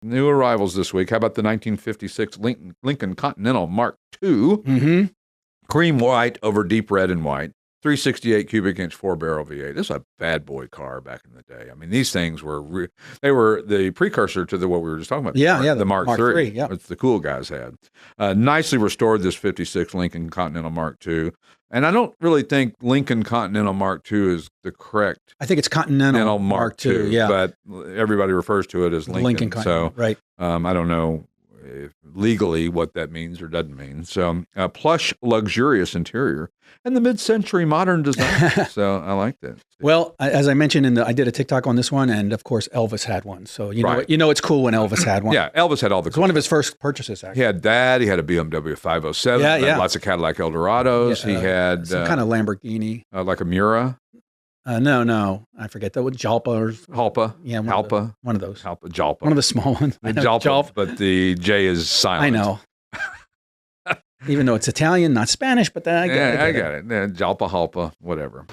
New arrivals this week. How about the 1956 Lincoln Continental Mark II? Mm-hmm. Cream white over deep red and white. 368 cubic inch 4-barrel V8. This is a bad boy car back in the day. I mean, these things were they were the precursor to what we were just talking about. The Mark III. Yeah, which the cool guys had. Nicely restored, this 56 Lincoln Continental Mark II. And I don't really think Lincoln Continental Mark II is the correct. I think it's Continental Mark II. Yeah, but everybody refers to it as Lincoln. So right. I don't know legally what that means or doesn't mean. So plush, luxurious interior and the mid-century modern design. So I like that. Well, as I mentioned I did a TikTok on this one, and of course Elvis had one. So you know it's cool when Elvis had one. Yeah, Elvis had all the. It's one of his first purchases. Actually, he had that. He had a BMW 507. Yeah. Lots of Cadillac Eldorados. He had some kind of Lamborghini, like a Mura. No, I forget that. Jalpa or Halpa. Yeah, Halpa. One of those. Halpa, Jalpa. One of the small ones. Jalpa, but the J is silent. I know. Even though it's Italian, not Spanish, but I get it. Yeah, Jalpa, Halpa, whatever.